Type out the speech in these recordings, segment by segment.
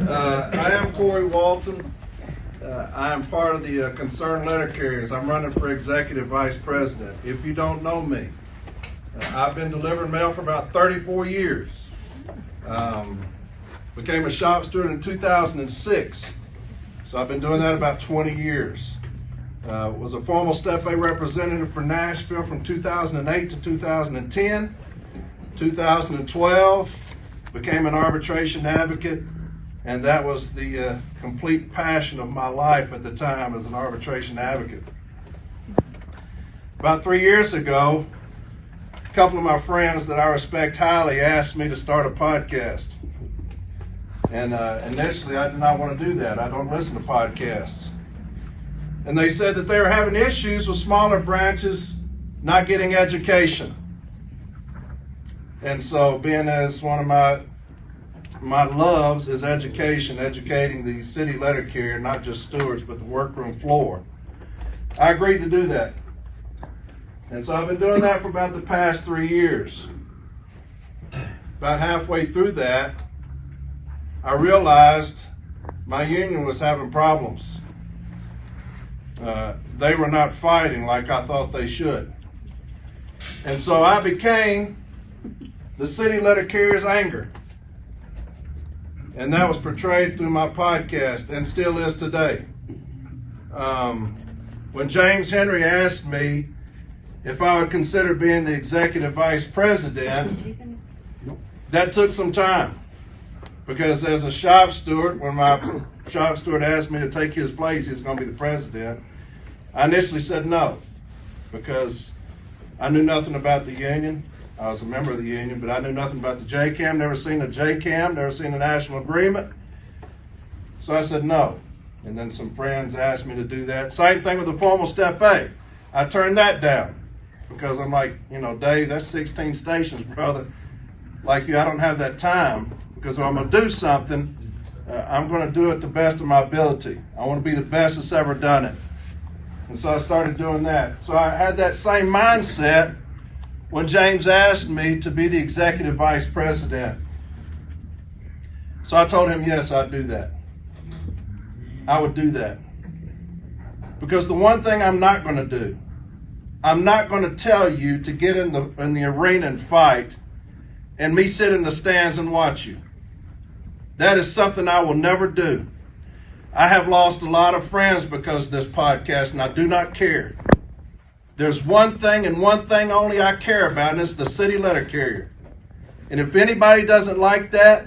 I am Corey Walton. I am part of the Concerned Letter Carriers. I'm running for Executive Vice President. If you don't know me, I've been delivering mail for about 34 years. Became a shop steward in 2006, so I've been doing that about 20 years. Was a formal Step A representative for Nashville from 2008 to 2010. 2012, became an arbitration advocate, and that was the complete passion of my life at the time as an arbitration advocate. About 3 years ago, a couple of my friends that I respect highly asked me to start a podcast. And initially, I did not want to do that. I don't listen to podcasts. And they said that they were having issues with smaller branches not getting education. And so, being as one of my loves is education, educating the city letter carrier, not just stewards, but the workroom floor, I agreed to do that. And so I've been doing that for about the past 3 years. About halfway through that, I realized my union was having problems. They were not fighting like I thought they should. And so I became the city letter carrier's anger. And that was portrayed through my podcast and still is today. When James Henry asked me if I would consider being the executive vice president, that took some time. Because as a shop steward, when my shop steward asked me to take his place, he's going to be the president, I initially said no. Because I knew nothing about the union. I was a member of the union, but I knew nothing about the JCAM, never seen a JCAM, never seen a national agreement. So I said no. And then some friends asked me to do that. Same thing with the formal Step A. I turned that down because I'm like, Dave, that's 16 stations, brother. Like you, I don't have that time because if I'm going to do something, I'm going to do it the best of my ability. I want to be the best that's ever done it. And so I started doing that. So I had that same mindset when James asked me to be the executive vice president. So I told him, yes, I'd do that. I would do that. Because the one thing I'm not going to do, I'm not going to tell you to get in the arena and fight and me sit in the stands and watch you. That is something I will never do. I have lost a lot of friends because of this podcast, and I do not care. There's one thing and one thing only I care about, and it's the city letter carrier. And if anybody doesn't like that,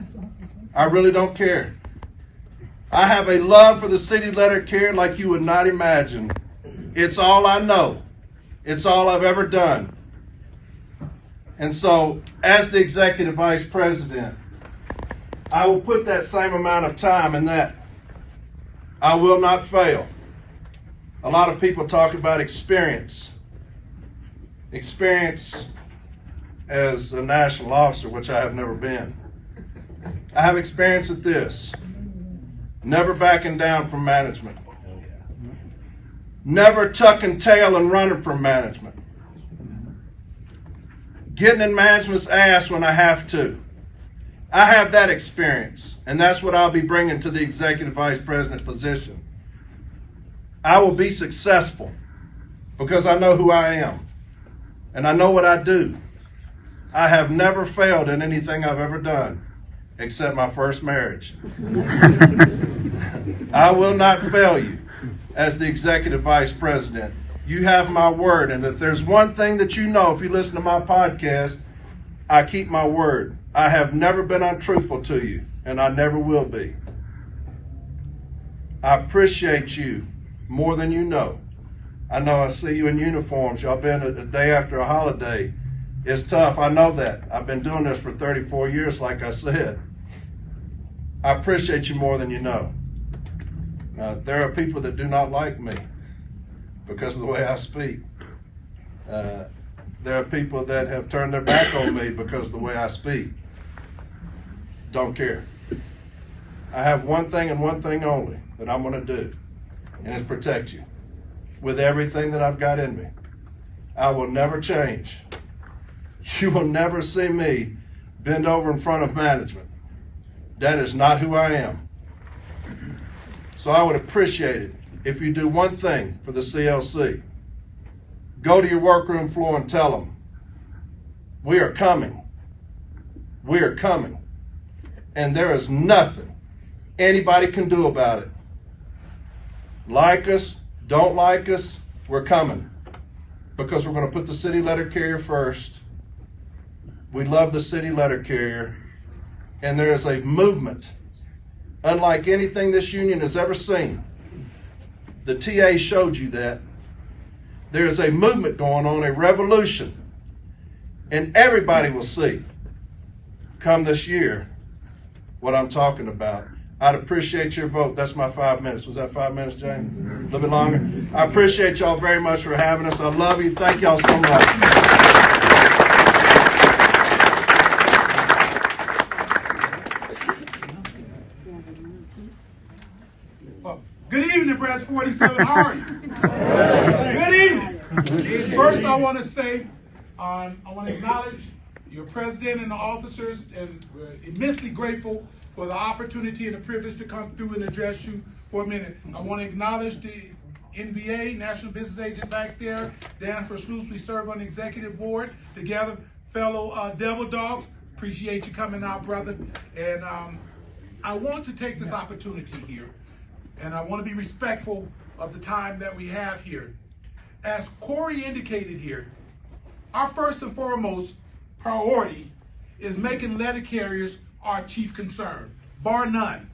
I really don't care. I have a love for the city letter carrier like you would not imagine. It's all I know. It's all I've ever done. And so, as the executive vice president, I will put that same amount of time in that. I will not fail. A lot of people talk about experience. Experience as a national officer, which I have never been. I have experience at this. Never backing down from management. Never tucking tail and running from management. Getting in management's ass when I have to. I have that experience, and that's what I'll be bringing to the executive vice president position. I will be successful because I know who I am, and I know what I do. I have never failed in anything I've ever done, except my first marriage. I will not fail you as the executive vice president. You have my word, and if there's one thing that you know, if you listen to my podcast, I keep my word. I have never been untruthful to you, and I never will be. I appreciate you more than you know. I know I see you in uniforms. Y'all been a day after a holiday. It's tough. I know that. I've been doing this for 34 years, like I said. I appreciate you more than you know. There are people that do not like me because of the way I speak. There are people that have turned their back on me because of the way I speak. Don't care. I have one thing and one thing only that I'm going to do, and it's protect you with everything that I've got in me. I will never change. You will never see me bend over in front of management. That is not who I am. So I would appreciate it if you do one thing for the CLC. Go to your workroom floor and tell them, we are coming. We are coming. And there is nothing anybody can do about it. Like us, don't like us, we're coming. Because we're going to put the city letter carrier first. We love the city letter carrier. And there is a movement unlike anything this union has ever seen. The TA showed you that. There is a movement going on, a revolution. And everybody will see come this year what I'm talking about. I'd appreciate your vote. That's my 5 minutes. Was that 5 minutes, James? A little bit longer? I appreciate y'all very much for having us. I love you. Thank y'all so much. Good evening, Branch 47. How are you? Good evening. First, I want to say, I want to acknowledge your president and the officers, and we're immensely grateful for the opportunity and the privilege to come through and address you for a minute. I want to acknowledge the NBA, National Business Agent back there, Dan Verschloos. We serve on the executive board together, fellow Devil Dogs. Appreciate you coming out, brother. And I want to take this opportunity here, and I want to be respectful of the time that we have here. As Corey indicated here, our first and foremost priority is making letter carriers our chief concern, bar none.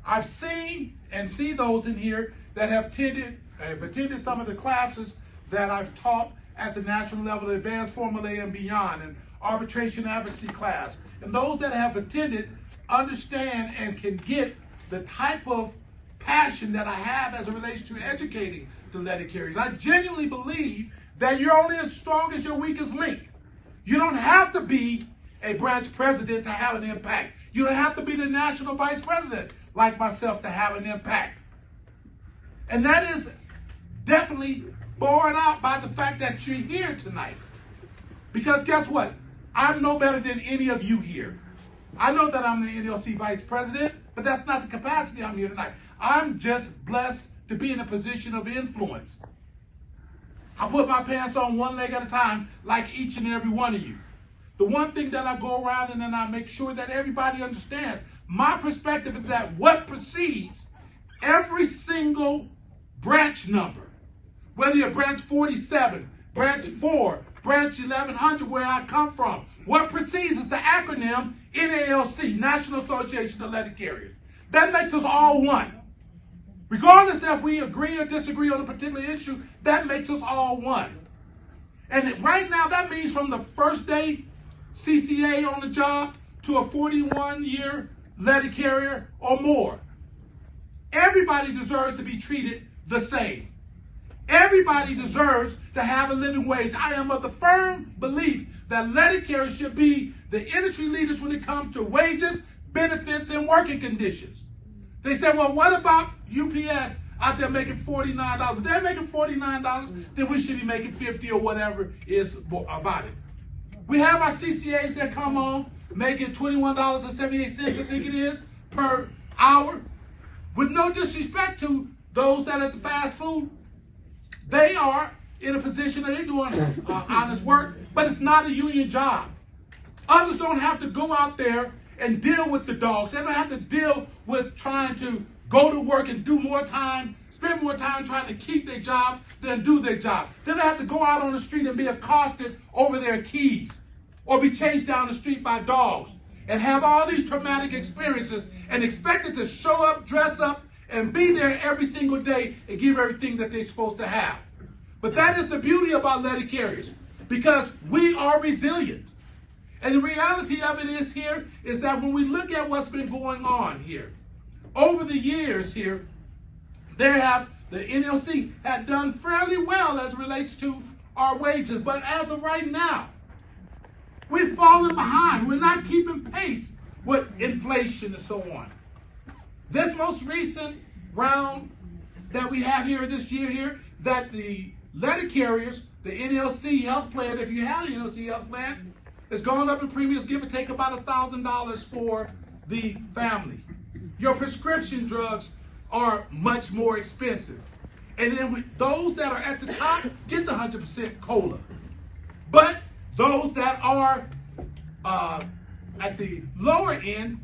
I've seen and see those in here that have attended some of the classes that I've taught at the national level, advanced formulae and beyond, and arbitration advocacy class. And those that have attended understand and can get the type of passion that I have as it relates to educating the letter carriers. I genuinely believe that you're only as strong as your weakest link. You don't have to be a branch president to have an impact. You don't have to be the national vice president like myself to have an impact. And that is definitely borne out by the fact that you're here tonight. Because guess what? I'm no better than any of you here. I know that I'm the NLC vice president, but that's not the capacity I'm here tonight. I'm just blessed to be in a position of influence. I put my pants on one leg at a time, like each and every one of you. The one thing that I go around and then I make sure that everybody understands, my perspective is that what precedes every single branch number, whether you're branch 47, branch 4, branch 1100, where I come from, what precedes is the acronym NALC, National Association of Letter Carriers. That makes us all one. Regardless if we agree or disagree on a particular issue, that makes us all one. And right now, that means from the first day CCA on the job to a 41-year letter carrier or more. Everybody deserves to be treated the same. Everybody deserves to have a living wage. I am of the firm belief that letter carriers should be the industry leaders when it comes to wages, benefits, and working conditions. They said, well, what about UPS out there making $49? If they're making $49, then we should be making $50 or whatever is about it. We have our CCAs that come on making $21.78, I think it is, per hour. With no disrespect to those that are at the fast food, they are in a position that they're doing honest work, but it's not a union job. Others don't have to go out there and deal with the dogs. They don't have to deal with trying to go to work and do more time, spend more time trying to keep their job than do their job. They don't have to go out on the street and be accosted over their keys or be chased down the street by dogs and have all these traumatic experiences and expected to show up, dress up, and be there every single day and give everything that they're supposed to have. But that is the beauty about letter carriers, because we are resilient. And the reality of it is that when we look at what's been going on here, over the years here, the NLC had done fairly well as it relates to our wages. But as of right now, we've fallen behind. We're not keeping pace with inflation and so on. This most recent round that we have here this year here, that the letter carriers, the NLC health plan, if you have an NLC health plan, it's gone up in premiums, give or take about $1,000 for the family. Your prescription drugs are much more expensive. And then those that are at the top get the 100% COLA. But those that are at the lower end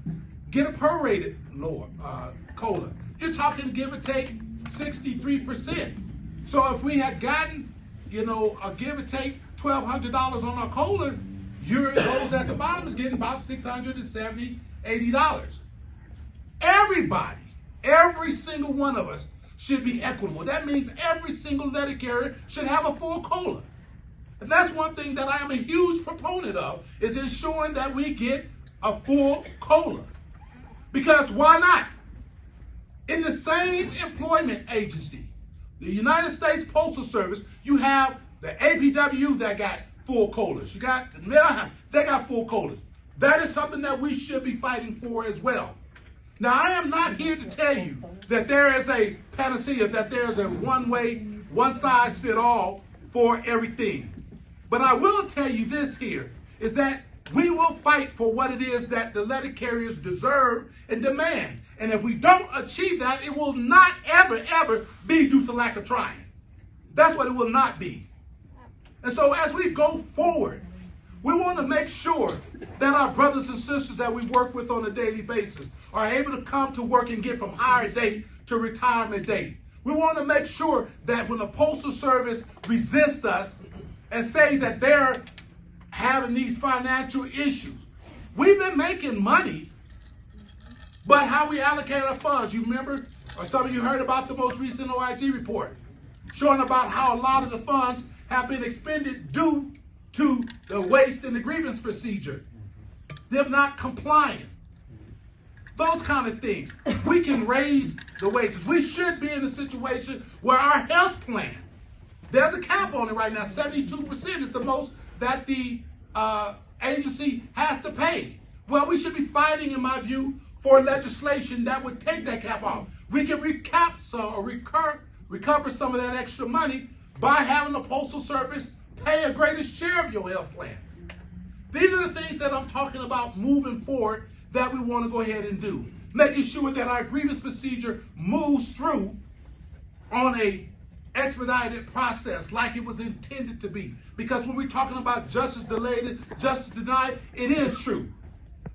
get a prorated lower COLA. You're talking give or take 63%. So if we had gotten, a give or take $1,200 on our COLA, those at the bottom is getting about $670, $80. Everybody, every single one of us should be equitable. That means every single letter carrier should have a full COLA. And that's one thing that I am a huge proponent of, is ensuring that we get a full COLA. Because why not? In the same employment agency, the United States Postal Service, you have the APW that got full COLAs. You got the mail, they got full COLAs. That is something that we should be fighting for as well. Now, I am not here to tell you that there is a panacea, that there is a one-way, one-size-fit-all for everything. But I will tell you this here, is that we will fight for what it is that the letter carriers deserve and demand. And if we don't achieve that, it will not ever, ever be due to lack of trying. That's what it will not be. And so as we go forward, we want to make sure that our brothers and sisters that we work with on a daily basis are able to come to work and get from hire date to retirement date. We want to make sure that when the Postal Service resists us and say that they're having these financial issues, we've been making money, but how we allocate our funds, you remember, or some of you heard about the most recent OIG report, showing about how a lot of the funds have been expended due to the waste and the grievance procedure, them not complying. Those kind of things. We can raise the wages. We should be in a situation where our health plan, there's a cap on it right now. 72% is the most that the agency has to pay. Well, we should be fighting, in my view, for legislation that would take that cap off. We can recover some of that extra money by having the Postal Service pay a greater share of your health plan. These are the things that I'm talking about moving forward that we want to go ahead and do. Making sure that our grievance procedure moves through on a expedited process like it was intended to be. Because when we're talking about justice delayed, justice denied, it is true.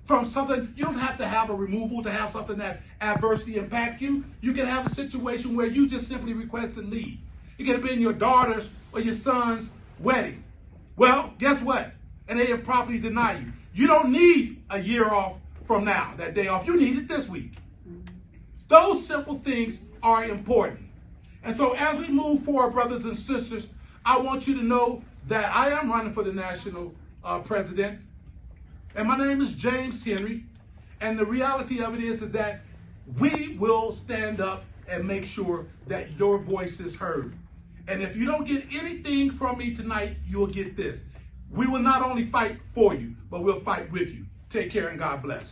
From something, you don't have to have a removal to have something that adversely impact you. You can have a situation where you just simply requested leave. It could have been your daughter's or your son's wedding. Well, guess what? And they have properly denied you. You don't need a year off from now, that day off. You need it this week. Those simple things are important. And so as we move forward, brothers and sisters, I want you to know that I am running for the national president. And my name is James Henry. And the reality of it is that we will stand up and make sure that your voice is heard. And if you don't get anything from me tonight, you'll get this. We will not only fight for you, but we'll fight with you. Take care and God bless.